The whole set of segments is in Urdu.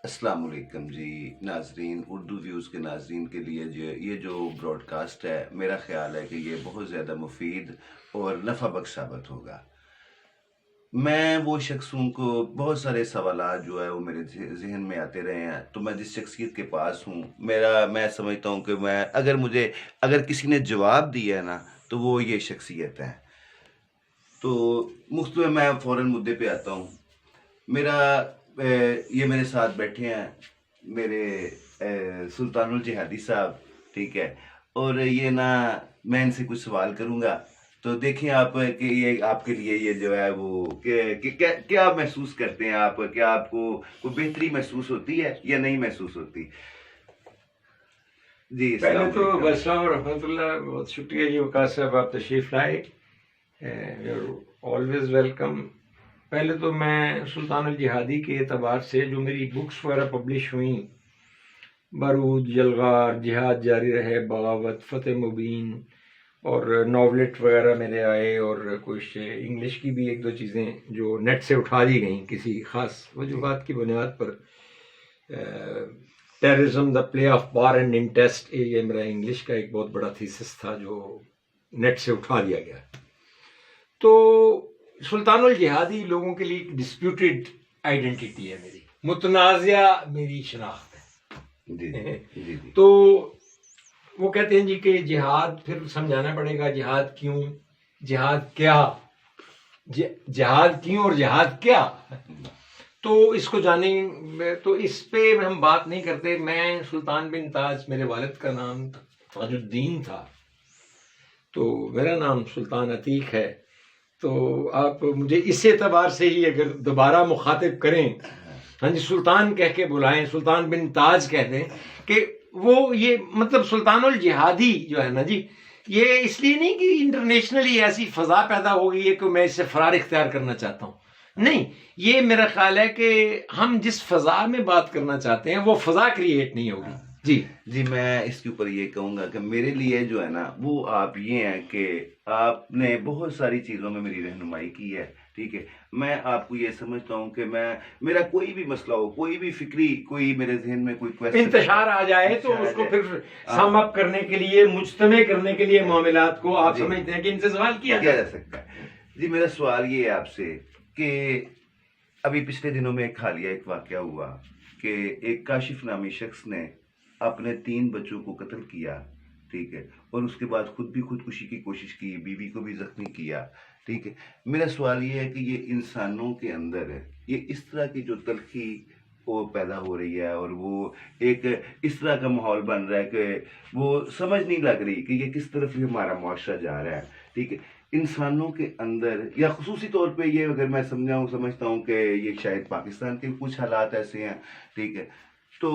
السلام علیکم جی ناظرین، اردو ویوز کے ناظرین کے لیے یہ جو براڈ کاسٹ ہے، میرا خیال ہے کہ یہ بہت زیادہ مفید اور نفع بخش ثابت ہوگا۔ میں وہ شخص ہوں کو بہت سارے سوالات جو ہے وہ میرے ذہن میں آتے رہے ہیں، تو میں جس شخصیت کے پاس ہوں میں سمجھتا ہوں کہ اگر کسی نے جواب دیا ہے نا تو وہ یہ شخصیت ہے۔ تو مختلف میں فوراً مدعے پہ آتا ہوں۔ یہ میرے ساتھ بیٹھے ہیں میرے سلطان الجہادی صاحب، ٹھیک ہے، اور یہ میں ان سے کچھ سوال کروں گا، تو دیکھیں آپ کہ یہ آپ کے لیے یہ جو ہے وہ کیا محسوس کرتے ہیں آپ، کیا آپ کو کوئی بہتری محسوس ہوتی ہے یا نہیں محسوس ہوتی؟ جی پہلے تو السلام ورحمۃ اللہ، بہت شکریہ جی وقاص صاحب، آپ تشریف لائے، آلویز ویلکم۔ پہلے تو میں سلطان الجہادی کے اعتبار سے جو میری بکس وغیرہ پبلش ہوئیں، بارود، یلغار، جہاد جاری رہے، بغاوت، فتح مبین، اور ناولٹ وغیرہ میرے آئے، اور کچھ انگلش کی بھی ایک دو چیزیں جو نیٹ سے اٹھا دی گئیں کسی خاص وجوہات کی بنیاد پر۔ ٹیررزم دا پلے آف بار اینڈ انٹیسٹ، یہ میرا انگلش کا ایک بہت بڑا تھیسس تھا جو نیٹ سے اٹھا دیا گیا۔ تو سلطان الجہادی لوگوں کے لیے ایک ڈسپیوٹیڈ آئیڈینٹی ہے، میری متنازع میری شناخت ہے۔ تو وہ کہتے ہیں جی کہ جہاد، پھر سمجھانا پڑے گا جہاد کیوں، جہاد کیا، جہاد کیوں اور جہاد کیا، تو اس کو جانیں۔ تو اس پہ ہم بات نہیں کرتے۔ میں سلطان بن تاج، میرے والد کا نام تاج الدین تھا، تو میرا نام سلطان عتیق ہے۔ تو آپ مجھے اس اعتبار سے ہی اگر دوبارہ مخاطب کریں، ہاں جی سلطان کہہ کے بلائیں، سلطان بن تاج کہہ دیں، کہ وہ یہ مطلب سلطان الجہادی جو ہے نا جی، یہ اس لیے نہیں کہ انٹرنیشنلی ایسی فضا پیدا ہو گئی ہے کہ میں اس سے فرار اختیار کرنا چاہتا ہوں، نہیں، یہ میرا خیال ہے کہ ہم جس فضا میں بات کرنا چاہتے ہیں وہ فضا کریٹ نہیں ہوگی۔ جی میں اس کے اوپر یہ کہوں گا کہ میرے لیے جو ہے نا وہ آپ یہ ہیں کہ آپ نے بہت ساری چیزوں میں میری رہنمائی کی ہے، ٹھیک ہے۔ میں آپ کو یہ سمجھتا ہوں کہ میرا کوئی بھی مسئلہ ہو، کوئی بھی فکری، کوئی میرے ذہن میں کوئی کویسچن، انتشار آ جائے تو اس کو پھر سم اپ کرنے کے لیے، مجتمع کرنے کے لیے معاملات کو آپ سمجھتے ہیں کہ ان سے سوال کیا جا سکتا ہے۔ جی میرا سوال یہ ہے آپ سے کہ ابھی پچھلے دنوں میں ایک حالیہ ایک واقعہ ہوا کہ ایک کاشف نامی شخص نے اپنے 3 بچوں کو قتل کیا، ٹھیک ہے، اور اس کے بعد خود بھی خودکشی کی کوشش کی، بیوی کو بھی زخمی کیا، ٹھیک ہے۔ میرا سوال یہ ہے کہ یہ انسانوں کے اندر ہے، یہ اس طرح کی جو تلخی وہ پیدا ہو رہی ہے، اور وہ ایک اس طرح کا ماحول بن رہا ہے کہ وہ سمجھ نہیں لگ رہی کہ یہ کس طرف ہمارا معاشرہ جا رہا ہے، ٹھیک ہے۔ انسانوں کے اندر، یا خصوصی طور پہ یہ اگر میں سمجھتا ہوں کہ یہ شاید پاکستان کے کچھ حالات ایسے ہیں، ٹھیک ہے۔ تو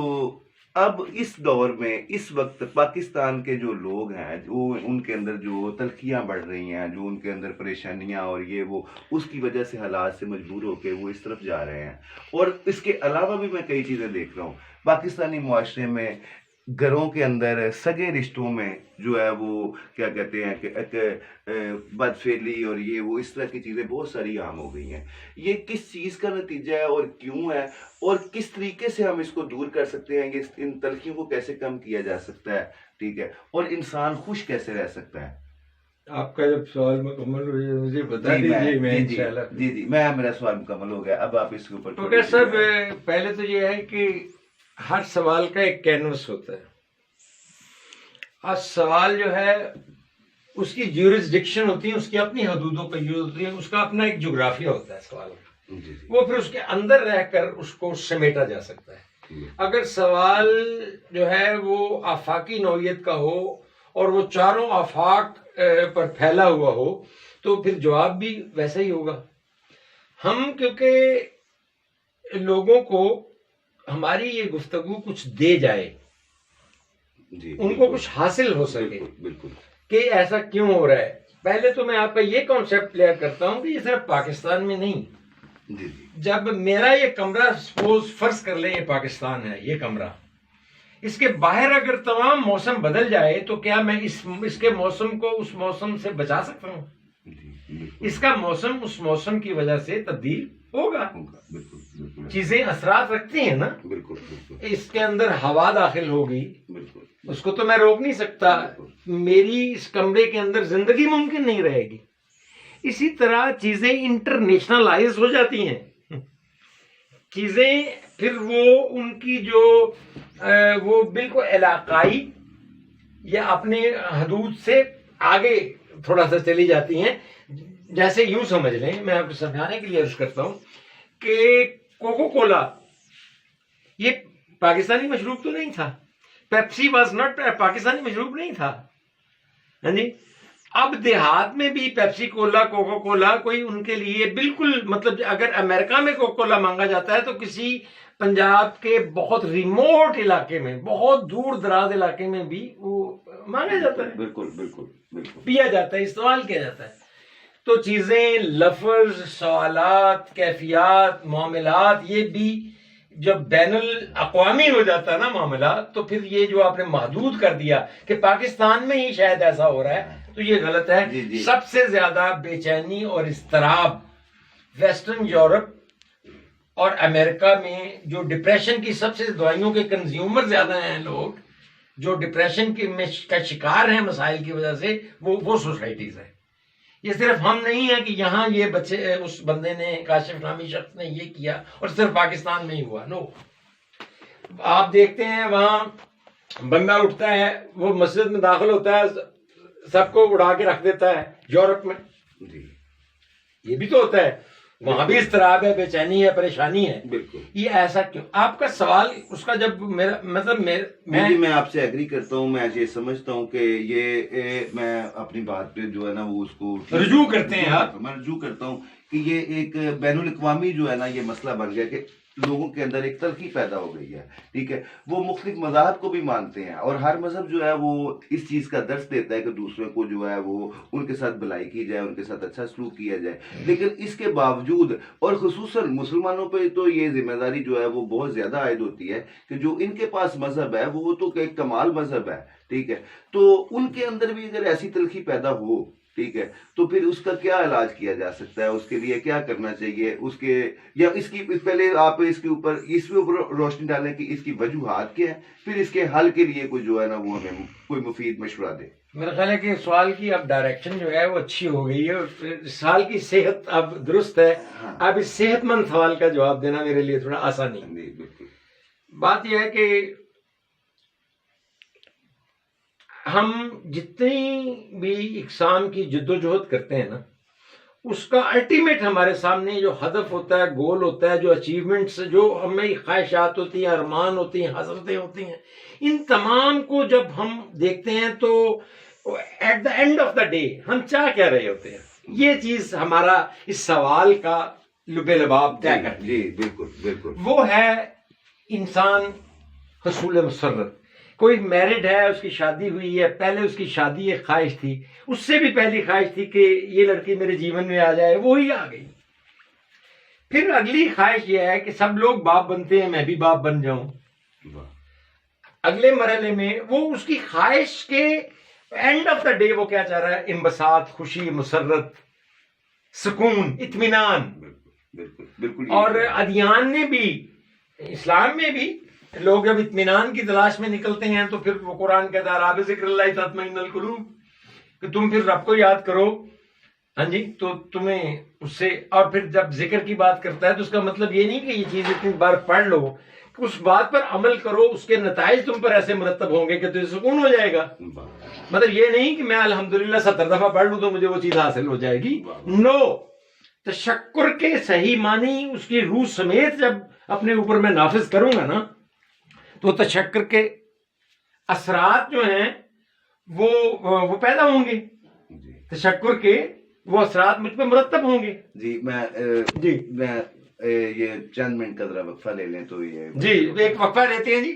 اب اس دور میں، اس وقت پاکستان کے جو لوگ ہیں، جو ان کے اندر جو تلخیاں بڑھ رہی ہیں، جو ان کے اندر پریشانیاں اور یہ وہ اس کی وجہ سے حالات سے مجبور ہو کے وہ اس طرف جا رہے ہیں، اور اس کے علاوہ بھی میں کئی چیزیں دیکھ رہا ہوں پاکستانی معاشرے میں، گھروں کے اندر سگے رشتوں میں جو ہے وہ کیا کہتے ہیں کہ ایک بدفعلی اور یہ وہ اس طرح کی چیزیں بہت ساری عام ہو گئی ہیں۔ یہ کس چیز کا نتیجہ ہے اور کیوں ہے، اور کس طریقے سے ہم اس کو دور کر سکتے ہیں، ان تلخیوں کو کیسے کم کیا جا سکتا ہے، ٹھیک ہے، اور انسان خوش کیسے رہ سکتا ہے؟ آپ کا جب سوال مکمل ہو جائے مجھے بتا دیجیے، میں انشاءاللہ۔ جی میرا سوال مکمل ہو گیا، اب آپ اس کے اوپر ڈاکٹر صاحب پہلے تو یہ ہے کہ ہر سوال کا ایک کینوس ہوتا ہے، اور سوال جو ہے اس کی جیورسڈکشن ہوتی ہے، اس کی اپنی حدود و قیود ہوتی ہے، اس کا اپنا ایک جغرافیہ ہوتا ہے سوال کا، وہ پھر اس کے اندر رہ کر اس کو سمیٹا جا سکتا ہے۔ اگر سوال جو ہے وہ آفاقی نوعیت کا ہو اور وہ چاروں آفاق پر پھیلا ہوا ہو تو پھر جواب بھی ویسا ہی ہوگا۔ ہم کیونکہ لوگوں کو ہماری یہ گفتگو کچھ دے جائے، ان کو کچھ حاصل ہو سکے، بالکل، کہ ایسا کیوں ہو رہا ہے۔ پہلے تو میں آپ کا یہ کانسیپٹ کلیئر کرتا ہوں کہ یہ صرف پاکستان میں نہیں، جب میرا یہ کمرہ سپوز فرض کر لیں یہ پاکستان ہے، یہ کمرہ، اس کے باہر اگر تمام موسم بدل جائے تو کیا میں اس کے موسم کو اس موسم سے بچا سکتا ہوں؟ اس کا موسم اس موسم کی وجہ سے تبدیل ہوگا۔ چیزیں اثرات رکھتی ہیں نا. بالکل بالکل اس کے اندر ہوا داخل ہوگی, بالکل اس کو تو میں روک نہیں سکتا. میری اس کمرے کے اندر زندگی ممکن نہیں رہے گی. اسی طرح چیزیں انٹرنیشنلائز ہو جاتی ہیں. چیزیں پھر وہ ان کی جو وہ بالکل علاقائی یا اپنے حدود سے آگے تھوڑا سا چلی جاتی ہیں. جیسے یوں سمجھ لیں, میں آپ کو سمجھانے کے لیے عرض کرتا ہوں کہ کوکو کولا یہ پاکستانی مشروب تو نہیں تھا. پیپسی واز ناٹ پاکستانی مشروب نہیں تھا. ہاں جی, اب دیہات میں بھی پیپسی کولا, کوکو کولا کوئی ان کے لیے بالکل, مطلب اگر امریکہ میں کوکو کولا مانگا جاتا ہے تو کسی پنجاب کے بہت ریموٹ علاقے میں, بہت دور دراز علاقے میں بھی وہ مانگا جاتا ہے, بالکل بالکل بالکل پیا جاتا ہے, استعمال کیا جاتا ہے. تو چیزیں, لفظ, سوالات, کیفیات, معاملات, یہ بھی جب بین الاقوامی ہو جاتا ہے نا معاملہ, تو پھر یہ جو آپ نے محدود کر دیا کہ پاکستان میں ہی شاید ایسا ہو رہا ہے, تو یہ غلط ہے. جی جی. سب سے زیادہ بے چینی اور اضطراب ویسٹرن یورپ اور امریکہ میں, جو ڈپریشن کی سب سے دوائیوں کے کنزیومر زیادہ ہیں لوگ, جو ڈپریشن کا شکار ہیں مسائل کی وجہ سے, وہ سوسائٹیز ہیں. یہ صرف ہم نہیں ہیں کہ یہاں یہ بچے, اس بندے نے, کاشف نامی شخص نے یہ کیا اور صرف پاکستان میں ہی ہوا. نو, آپ دیکھتے ہیں وہاں بندہ اٹھتا ہے, وہ مسجد میں داخل ہوتا ہے, سب کو اڑا کے رکھ دیتا ہے. یورپ میں جی یہ بھی تو ہوتا ہے, وہاں بھی اضطراب ہے, بے چینی ہے, پریشانی ہے. بالکل. یہ ایسا کیوں؟ آپ کا سوال اس کا جب میرا مطلب میں آپ سے ایگری کرتا ہوں. میں یہ سمجھتا ہوں کہ یہ میں اپنی بات پہ جو ہے نا وہ اس کو رجوع کرتے ہیں آپ. میں رجوع کرتا ہوں کہ یہ ایک بین الاقوامی جو ہے نا یہ مسئلہ بن گیا کہ لوگوں کے اندر ایک تلخی پیدا ہو گئی ہے. ٹھیک ہے, وہ مختلف مذاہب کو بھی مانتے ہیں اور ہر مذہب جو ہے وہ اس چیز کا درس دیتا ہے کہ دوسروں کو جو ہے وہ ان کے ساتھ بھلائی کی جائے, ان کے ساتھ اچھا سلوک کیا جائے. لیکن اس کے باوجود اور خصوصاً مسلمانوں پہ تو یہ ذمہ داری جو ہے وہ بہت زیادہ عائد ہوتی ہے کہ جو ان کے پاس مذہب ہے وہ تو ایک کمال مذہب ہے. ٹھیک ہے, تو ان کے اندر بھی اگر ایسی تلخی پیدا ہو, ٹھیک ہے, تو پھر اس کا کیا علاج کیا جا سکتا ہے, اس کے لیے کیا کرنا چاہیے, اس کے یا اس کی پہلے آپ اس کے اوپر روشنی ڈالیں کہ اس کی وجوہات کیا ہے, پھر اس کے حل کے لیے کوئی جو ہے نا وہ ہمیں کوئی مفید مشورہ دے. میرا خیال ہے کہ سوال کی اب ڈائریکشن جو ہے وہ اچھی ہو گئی ہے, سوال کی صحت اب درست ہے. اب اس صحت مند سوال کا جواب دینا میرے لیے تھوڑا آسان نہیں. بالکل. بات یہ ہے کہ ہم جتنی بھی اقسام کی جد و جہد کرتے ہیں نا, اس کا الٹیمیٹ ہمارے سامنے جو ہدف ہوتا ہے, گول ہوتا ہے, جو اچیومنٹس, جو ہمیں خواہشات ہوتی ہیں, ارمان ہوتی ہیں, حسرتیں ہوتی ہیں, ان تمام کو جب ہم دیکھتے ہیں تو at the end of the day ہم چاہ کیا رہے ہوتے ہیں, یہ چیز ہمارا اس سوال کا لب لباب طے کرتی ہے. جی بالکل بالکل. وہ ہے انسان حصول مسرت. کوئی میرڈ ہے, اس کی شادی ہوئی ہے, پہلے اس کی شادی ایک خواہش تھی, اس سے بھی پہلی خواہش تھی کہ یہ لڑکی میرے جیون میں آ جائے, وہی آ گئی. پھر اگلی خواہش یہ ہے کہ سب لوگ باپ بنتے ہیں, میں بھی باپ بن جاؤں. اگلے مرحلے میں وہ اس کی خواہش کے اینڈ آف دا ڈے وہ کیا چاہ رہا ہے, انبساط, خوشی, مسرت, سکون, اطمینان. بالکل بالکل. اور ادیان نے بھی, اسلام میں بھی لوگ جب اطمینان کی تلاش میں نکلتے ہیں تو پھر وہ قرآن کہتا ہے رب ذکر اللہ تطمئن القلوب, کہ تم پھر رب کو یاد کرو. ہاں جی, تو تمہیں اس سے, اور پھر جب ذکر کی بات کرتا ہے تو اس کا مطلب یہ نہیں کہ یہ چیز اتنی بار پڑھ لو, کہ اس بات پر عمل کرو, اس کے نتائج تم پر ایسے مرتب ہوں گے کہ تمہیں سکون ہو جائے گا. مطلب یہ نہیں کہ میں الحمدللہ 70 دفعہ پڑھ لوں تو مجھے وہ چیز حاصل ہو جائے گی. نو, تشکر کے صحیح معنی اس کی روح سمیت جب اپنے اوپر میں نافذ کروں گا نا, تو تشکر کے اثرات جو ہیں وہ پیدا ہوں گے. تشکر کے وہ اثرات مجھ پہ مرتب ہوں گے. جی میں یہ چند منٹ کا ذرا وقفہ لے لیں تو یہ جی ایک وقفہ لیتے ہیں جی.